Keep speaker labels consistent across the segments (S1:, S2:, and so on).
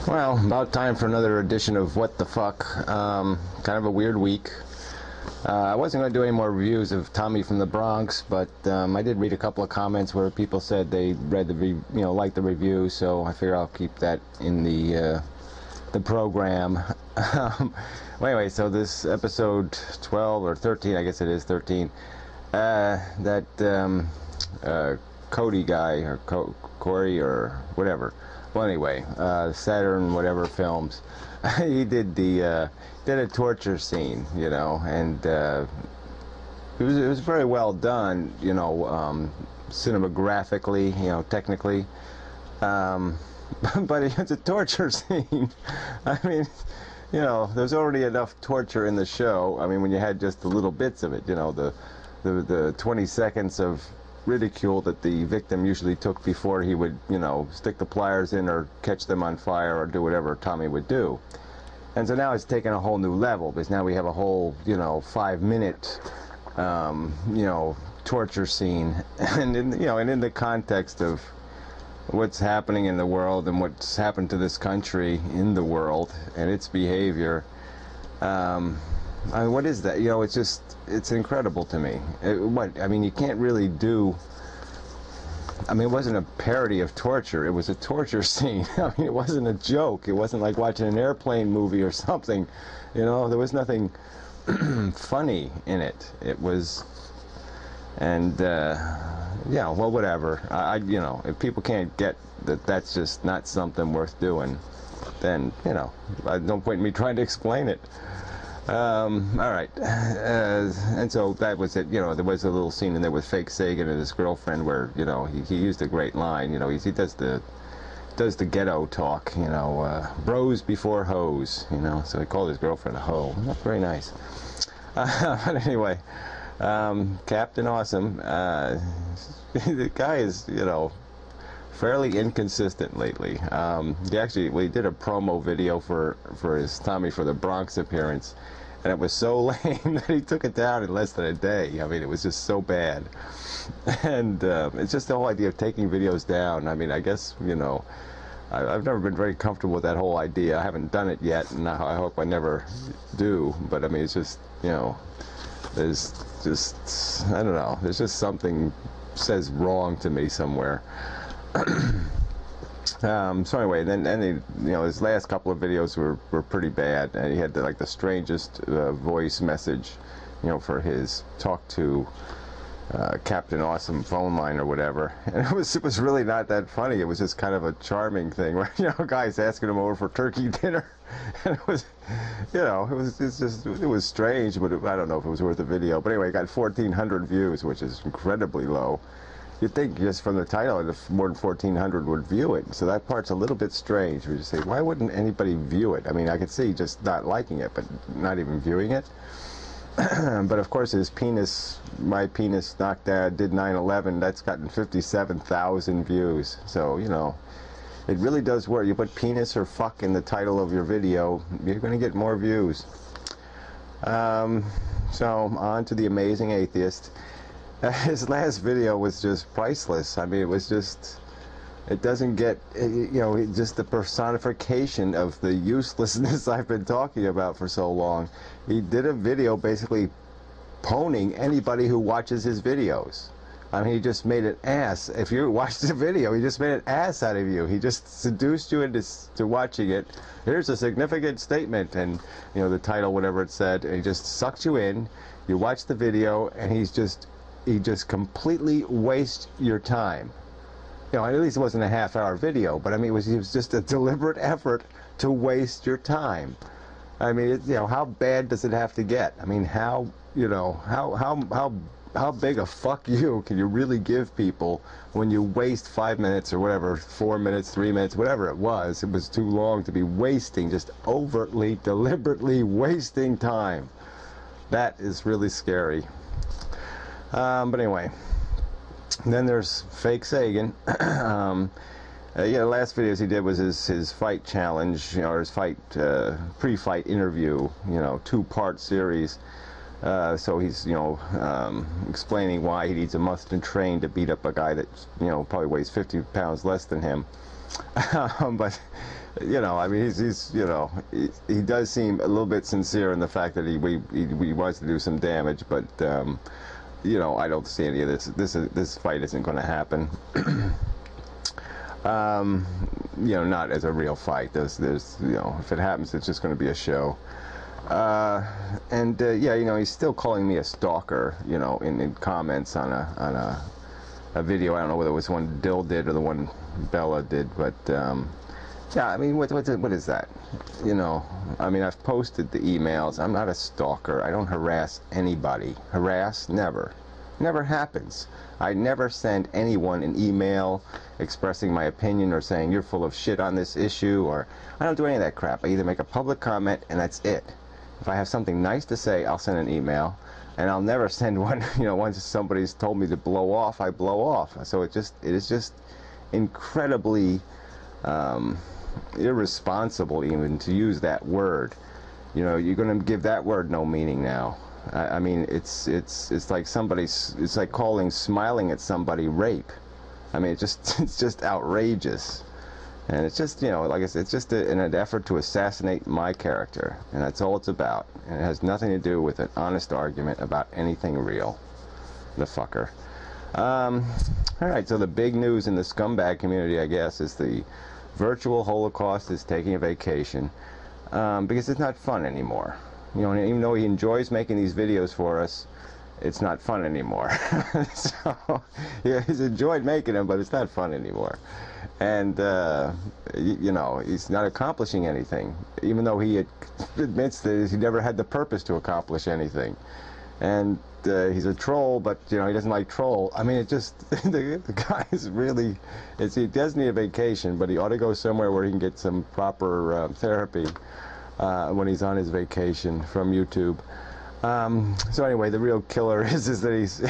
S1: Well, about time for another edition of What the Fuck. Kind of a weird week. I wasn't going to do any more reviews of Tommy from the Bronx, but I did read a couple of comments where people said they read liked the review, so I figure I'll keep that in the program. Well, anyway, so this episode 12 or 13, I guess it is 13. That Cody guy or Corey or whatever. Well, anyway, Saturn whatever films, he did a torture scene, and it was very well done, cinematographically, technically, but it's a torture scene. I mean, there's already enough torture in the show. I mean, when you had just the little bits of it, the 20 seconds of ridicule that the victim usually took before he would, stick the pliers in or catch them on fire or do whatever Tommy would do. And so now it's taken a whole new level, because now we have a whole, 5-minute, torture scene, and in the context of what's happening in the world and what's happened to this country in the world and its behavior. I mean, what is that? It's incredible to me. You can't really do... I mean, it wasn't a parody of torture. It was a torture scene. I mean, it wasn't a joke. It wasn't like watching an airplane movie or something. There was nothing funny in it. It was... And, well, whatever. If people can't get that that's just not something worth doing, then, no point in me trying to explain it. All right, and so that was it. There was a little scene in there with Fake Sagan and his girlfriend where he used a great line. He does the ghetto talk. Bros before hoes. So he called his girlfriend a hoe. That's very nice. But anyway, Captain Awesome. The guy is fairly inconsistent lately. He did a promo video for his Tommy for the Bronx appearance, and it was so lame that he took it down in less than a day. I mean, it was just so bad. And it's just the whole idea of taking videos down. I mean, I guess, I've never been very comfortable with that whole idea. I haven't done it yet, and I hope I never do. But I mean, it's just, there's just, I don't know, there's just something says wrong to me somewhere. So anyway, then his last couple of videos were pretty bad, and he had the strangest voice message, for his talk to Captain Awesome phone line or whatever, and it was really not that funny. It was just kind of a charming thing where a guy's asking him over for turkey dinner, and it was, it was strange, but I don't know if it was worth a video. But anyway, it got 1,400 views, which is incredibly low. You'd think just from the title that more than 1,400 would view it. So that part's a little bit strange. We just say, why wouldn't anybody view it? I mean, I could see just not liking it, but not even viewing it. But of course, my penis knocked out, did 9/11. That's gotten 57,000 views. So it really does work. You put penis or fuck in the title of your video, you're going to get more views. So on to The Amazing Atheist. His last video was just priceless. I mean, it was just, it doesn't get, just the personification of the uselessness I've been talking about for so long. He did a video basically poning anybody who watches his videos. I mean, he just made an ass. If you watched the video, he just made an ass out of you. He just seduced you into watching it. Here's a significant statement, and the title, whatever it said, and he just sucked you in. You watch the video, and he just completely wastes your time. At least it wasn't a half-hour video, but I mean, it was just a deliberate effort to waste your time. I mean, how bad does it have to get? I mean, how big a fuck you can you really give people when you waste 5 minutes or whatever, 4 minutes, 3 minutes, whatever it was? It was too long to be wasting, just overtly, deliberately wasting time. That is really scary. But anyway, then there's Fake Sagan. The last videos he did was his fight challenge, or his fight pre-fight interview, 2-part series. So he's, explaining why he needs a Mustang train to beat up a guy that, probably weighs 50 pounds less than him. But you know, I mean, he's you know, he does seem a little bit sincere in the fact that he wants to do some damage, but you know, I don't see any of this. This fight isn't going to happen. You know, not as a real fight. There's you know, if it happens, it's just going to be a show. Yeah, you know, he's still calling me a stalker, you know, in comments on a video. I don't know whether it was one Dill did or the one Bella did, but yeah, I mean, what is that? You know, I mean, I've posted the emails. I'm not a stalker. I don't harass anybody. Harass? Never. Never happens. I never send anyone an email expressing my opinion or saying you're full of shit on this issue, or I don't do any of that crap. I either make a public comment and that's it. If I have something nice to say, I'll send an email, and I'll never send one, you know, once somebody's told me to blow off, I blow off. So it is just incredibly irresponsible even to use that word. You know, you're going to give that word no meaning now. I mean, it's like it's like smiling at somebody rape. I mean, it's just outrageous, and it's just, you know, like I said, it's just an effort to assassinate my character, and that's all it's about. And it has nothing to do with an honest argument about anything real. The fucker. All right, so the big news in the scumbag community, I guess, is the virtual Holocaust is taking a vacation because it's not fun anymore. You know, and even though he enjoys making these videos for us, it's not fun anymore. So, yeah, he's enjoyed making them, but it's not fun anymore. And, you know, he's not accomplishing anything, even though he admits that he never had the purpose to accomplish anything. And he's a troll, but, you know, he doesn't like troll. I mean, it just, the guy is really, he does need a vacation, but he ought to go somewhere where he can get some proper therapy when he's on his vacation from YouTube. So anyway, the real killer is that he's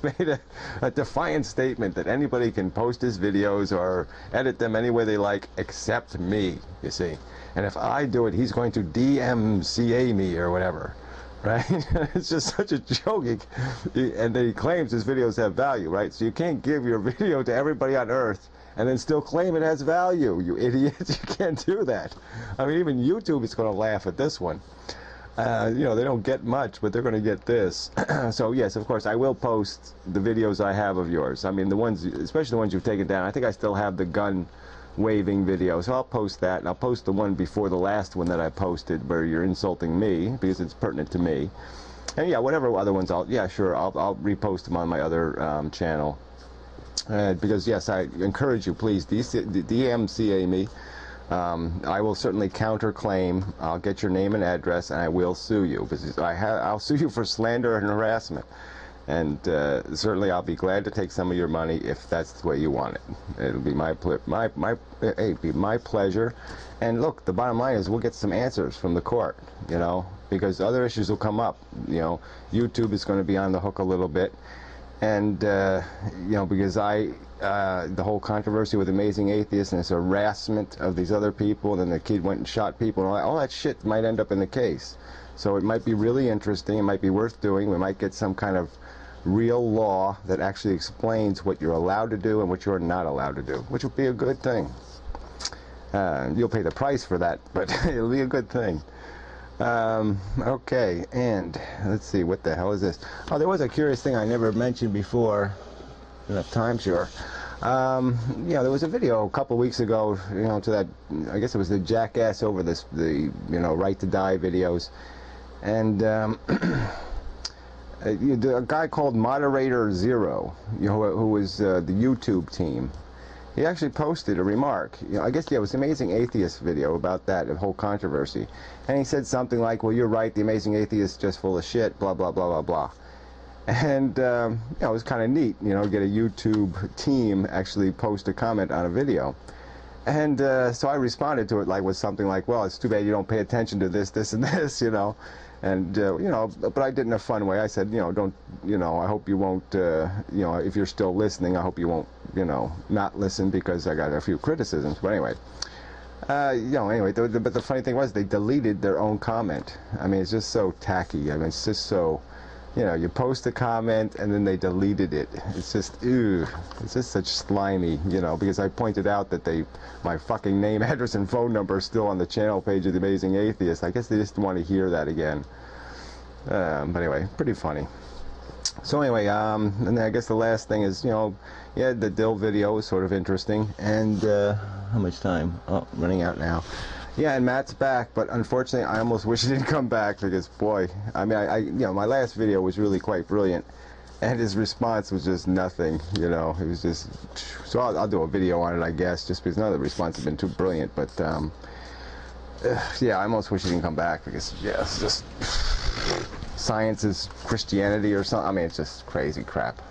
S1: made a defiant statement that anybody can post his videos or edit them any way they like except me, you see. And if I do it, he's going to DMCA me or whatever, right? It's just such a joke. And then he claims his videos have value, right? So you can't give your video to everybody on earth and then still claim it has value, you idiots. You can't do that. I mean, even YouTube is going to laugh at this one. You know, they don't get much, but they're going to get this. So yes, of course, I will post the videos I have of yours. I mean, the ones, especially the ones you've taken down. I think I still have the gun waving video, so I'll post that, and I'll post the one before the last one that I posted where you're insulting me because it's pertinent to me. And yeah, whatever other ones, I'll repost them on my other channel. Because yes, I encourage you, please DMCA me. I will certainly counterclaim. I'll get your name and address, and I will sue you. Because I'll sue you for slander and harassment. And certainly I'll be glad to take some of your money if that's the way you want it. It'll be my pleasure. And look, the bottom line is we'll get some answers from the court, you know, because other issues will come up. You know, YouTube is going to be on the hook a little bit. And, you know, because the whole controversy with Amazing Atheist and his harassment of these other people, and then the kid went and shot people, and all that shit might end up in the case. So it might be really interesting. It might be worth doing. We might get some kind of real law that actually explains what you're allowed to do and what you're not allowed to do, which would be a good thing. You'll pay the price for that, but it'll be a good thing. Okay, and let's see, what the hell is this? Oh, there was a curious thing I never mentioned before. Enough time, sure. Yeah, there was a video a couple weeks ago, you know, to that, I guess it was the jackass over the you know, Right to Die videos. And a guy called Moderator Zero, you know, who was the YouTube team, he actually posted a remark. You know, I guess, yeah, it was the Amazing Atheist video about that, the whole controversy. And he said something like, well, you're right, the Amazing Atheist is just full of shit, blah, blah, blah, blah, blah. And, you know, it was kind of neat, you know, get a YouTube team actually post a comment on a video. And so I responded to it with something like, well, it's too bad you don't pay attention to this, this, and this, you know. And, you know, but I did it in a fun way. I said, you know, don't, you know, I hope you won't, you know, if you're still listening, I hope you won't, you know, not listen, because I got a few criticisms. But anyway, you know, anyway, but the funny thing was they deleted their own comment. I mean, it's just so tacky. I mean, it's just so you know, you post a comment and then they deleted it. It's just, ew. It's just such slimy, you know, because I pointed out that my fucking name, address, and phone number are still on the channel page of The Amazing Atheist. I guess they just want to hear that again. But anyway, pretty funny. So anyway, and then I guess the last thing is, you know, yeah, the Dill video was sort of interesting. And how much time? Oh, running out now. Yeah, and Matt's back, but unfortunately, I almost wish he didn't come back because, boy, I mean, you know, my last video was really quite brilliant, and his response was just nothing. You know, it was just. So I'll do a video on it, I guess, just because none of the response has been too brilliant. But yeah, I almost wish he didn't come back because, yeah, it's just science is Christianity or something. I mean, it's just crazy crap.